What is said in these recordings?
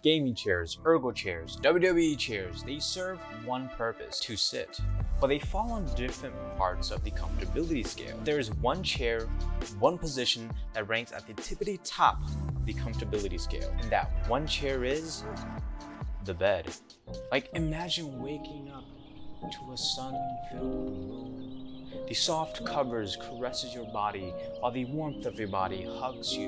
gaming chairs, ergo chairs, WWE chairs, they serve one purpose, to sit. But they fall on different parts of the comfortability scale. There is one chair, one position that ranks at the tippity top of the comfortability scale. And that one chair is the bed. Like, imagine waking up to a sun-filled room. The soft covers caresses your body while the warmth of your body hugs you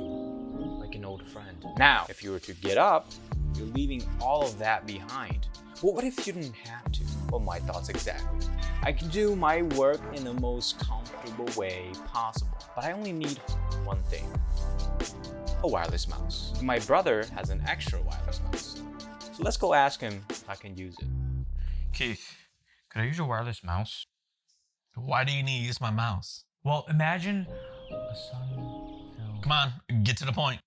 like an old friend. Now, if you were to get up, you're leaving all of that behind. But what if you didn't have to? Well, my thoughts exactly. I can do my work in the most comfortable way possible, but I only need one thing: a wireless mouse. My brother has an extra wireless mouse, so let's go ask him if I can use it. Keith, could I use your wireless mouse? Why do you need to use my mouse? Well, imagine a sun-filled... Come on, get to the point.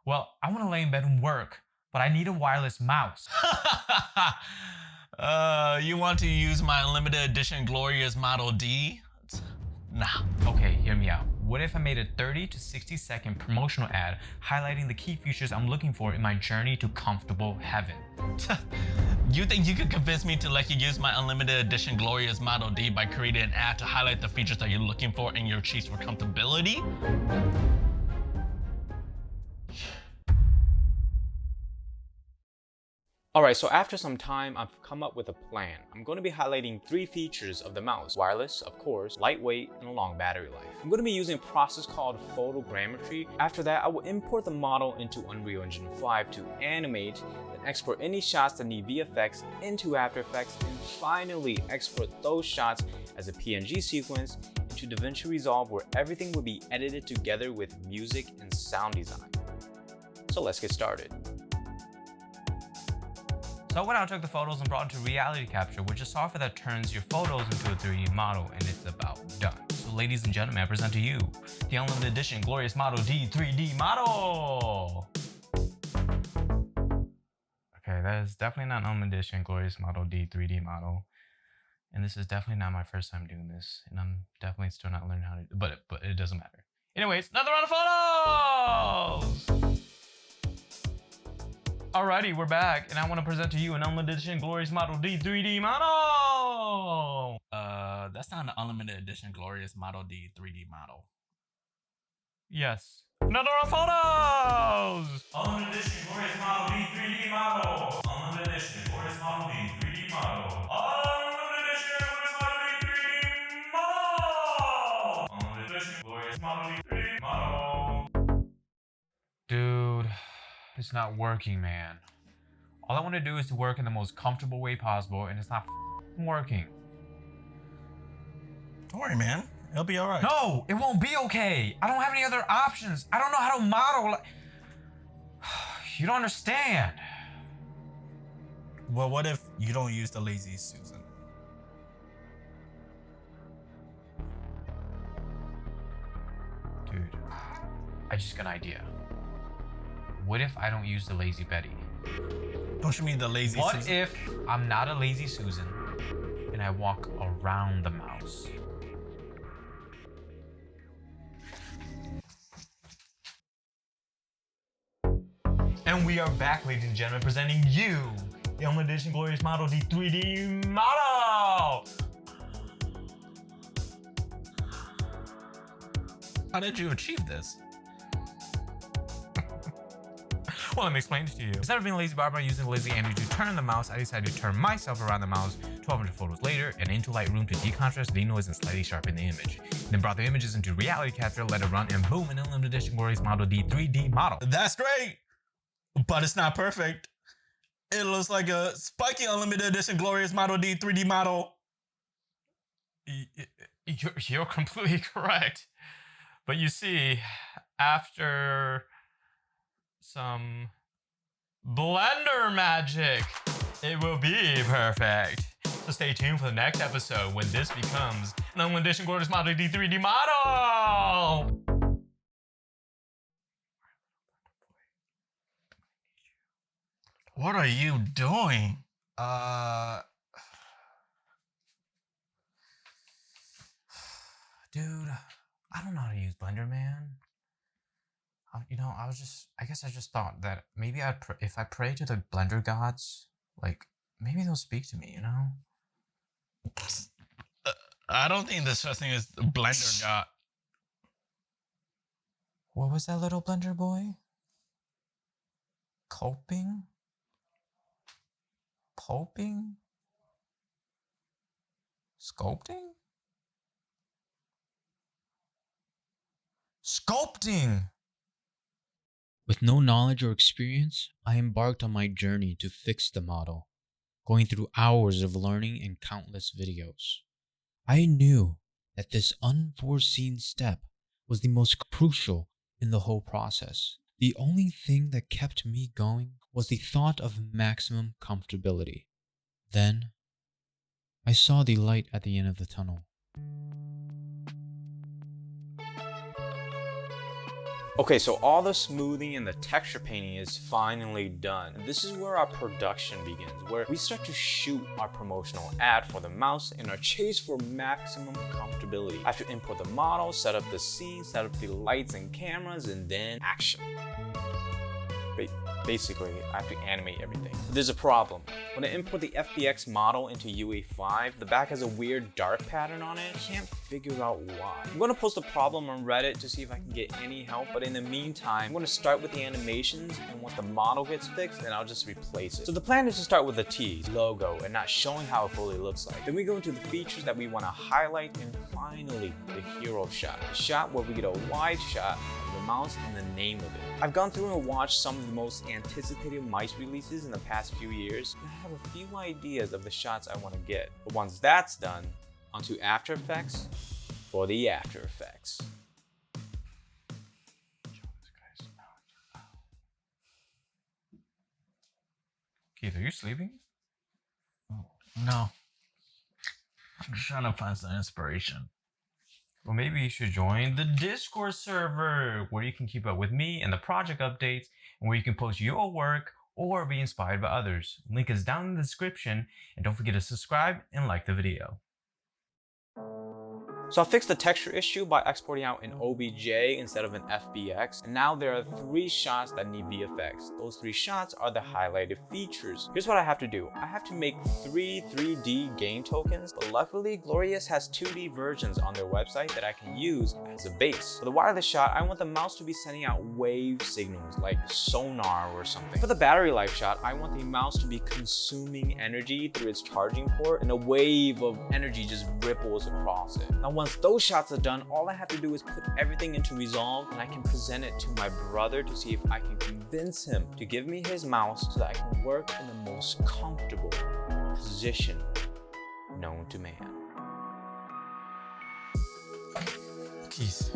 Well, I want to lay in bed and work, but I need a wireless mouse. You want to use my limited edition Glorious Model D? Nah. Okay, hear me out. What if I made a 30 to 60 second promotional ad highlighting the key features I'm looking for in my journey to comfortable heaven? You think you could convince me to let you use my unlimited edition Glorious Model D by creating an ad to highlight the features that you're looking for in your chiefs for comfortability? Alright, so after some time, I've come up with a plan. I'm going to be highlighting 3 features of the mouse. Wireless, of course, lightweight, and a long battery life. I'm going to be using a process called photogrammetry. After that, I will import the model into Unreal Engine 5 to animate, then export any shots that need VFX into After Effects, and finally export those shots as a PNG sequence into DaVinci Resolve, where everything will be edited together with music and sound design. So let's get started. So I went out, took the photos, and brought into Reality Capture, which is software that turns your photos into a 3D model, and it's about done. So ladies and gentlemen, I present to you the Unlimited Edition Glorious Model D 3D model. Okay, that is definitely not an Unlimited Edition Glorious Model D 3D model. And this is definitely not my first time doing this, and I'm definitely still not learning how to, but it doesn't matter. Anyways, another round of photos! Alrighty, we're back, and I want to present to you an Unlimited Edition Glorious Model D 3D model! That's not an unlimited edition Glorious Model D 3D model. Yes. Another round of photos! Unlimited Edition Glorious Model D 3D model! Unlimited Edition Glorious Model D 3D model! Unlimited Edition Glorious Model D 3D model! Unlimited Edition Glorious Model D 3D model! Dude. It's not working, man. All I want to do is to work in the most comfortable way possible, and it's not working. Don't worry, man. It'll be all right. No, it won't be okay. I don't have any other options. I don't know how to model. You don't understand. Well, what if you don't use the Lazy Susan? Dude, I just got an idea. What if I don't use the Lazy Betty? Don't you mean the Lazy Susan? What if I'm not a Lazy Susan and I walk around the mouse? And we are back, ladies and gentlemen, presenting you the Unlimited Edition Glorious Model D 3D model! How did you achieve this? Well, let me explain it to you. Instead of being a lazy barber using the lazy Andrew to turn the mouse, I decided to turn myself around the mouse 1,200 photos later and into Lightroom to decontrast, denoise, and slightly sharpen the image. Then brought the images into Reality Capture, let it run, and boom, an Unlimited Edition Glorious Model D 3D model. That's great, but it's not perfect. It looks like a spiky Unlimited Edition Glorious Model D 3D model. You're completely correct. But you see, after some blender magic, it will be perfect. So stay tuned for the next episode when this becomes an Unlimited Edition Glorious Model D 3D model. What are you doing? Dude, I don't know how to use Blender, man. I guess I just thought that maybe if I pray to the Blender gods, like, maybe they'll speak to me, you know? I don't think the such thing is Blender God. What was that, little Blender boy? Coping? Poping? Sculpting? Sculpting! With no knowledge or experience, I embarked on my journey to fix the model, going through hours of learning and countless videos. I knew that this unforeseen step was the most crucial in the whole process. The only thing that kept me going was the thought of maximum comfortability. Then, I saw the light at the end of the tunnel. Okay, so all the smoothing and the texture painting is finally done. This is where our production begins, where we start to shoot our promotional ad for the mouse in our chase for maximum comfortability. I have to import the model, set up the scene, set up the lights and cameras, and then action. Basically, I have to animate everything. There's a problem. When I import the FBX model into UE5, the back has a weird dark pattern on it. I can't figure out why. I'm gonna post a problem on Reddit to see if I can get any help, but in the meantime, I'm gonna start with the animations, and once the model gets fixed, then I'll just replace it. So the plan is to start with the T, logo, and not showing how it fully looks like. Then we go into the features that we wanna highlight, and finally, the hero shot. The shot where we get a wide shot of the mouse and the name of it. I've gone through and watched some of the most anticipated mice releases in the past few years, and I have a few ideas of the shots I want to get. But once that's done, onto After Effects for the After Effects. Keith, are you sleeping? Oh, no. I'm just trying to find some inspiration. Well, maybe you should join the Discord server, where you can keep up with me and the project updates, and where you can post your work or be inspired by others. Link is down in the description, and don't forget to subscribe and like the video. So I fixed the texture issue by exporting out an OBJ instead of an FBX, and now there are 3 shots that need VFX. Those 3 shots are the highlighted features. Here's what I have to do. I have to make 3 3D game tokens, but luckily Glorious has 2D versions on their website that I can use as a base. For the wireless shot, I want the mouse to be sending out wave signals like sonar or something. For the battery life shot, I want the mouse to be consuming energy through its charging port, and a wave of energy just ripples across it. Now once those shots are done, all I have to do is put everything into Resolve, and I can present it to my brother to see if I can convince him to give me his mouse so that I can work in the most comfortable position known to man. Keith,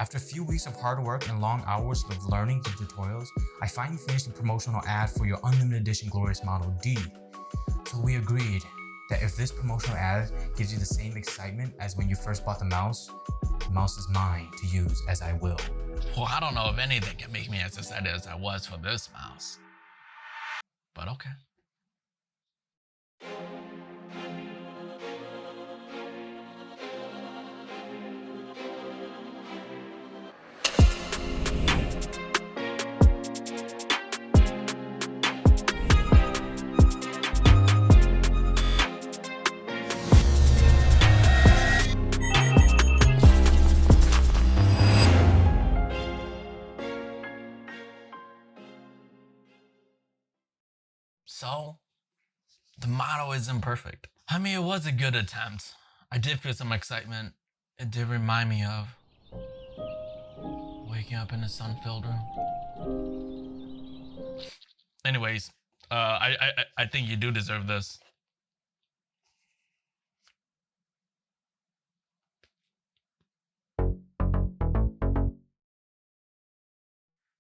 after a few weeks of hard work and long hours of learning through tutorials, I finally finished the promotional ad for your Unlimited Edition Glorious Model D. So we agreed that if this promotional ad gives you the same excitement as when you first bought the mouse is mine to use as I will. Well, I don't know if anything can make me as excited as I was for this mouse. But okay. So, the model isn't perfect. I mean, it was a good attempt. I did feel some excitement. It did remind me of waking up in a sun-filled room. Anyways, I think you do deserve this.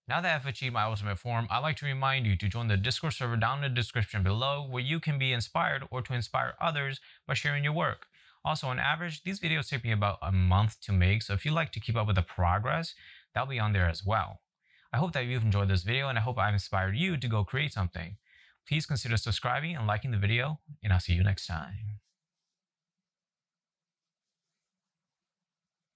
Now that I've achieved my ultimate form, I'd like to remind you to join the Discord server down in the description below, where you can be inspired or to inspire others by sharing your work. Also, on average, these videos take me about a month to make, so if you'd like to keep up with the progress, that'll be on there as well. I hope that you've enjoyed this video, and I hope I've inspired you to go create something. Please consider subscribing and liking the video, and I'll see you next time.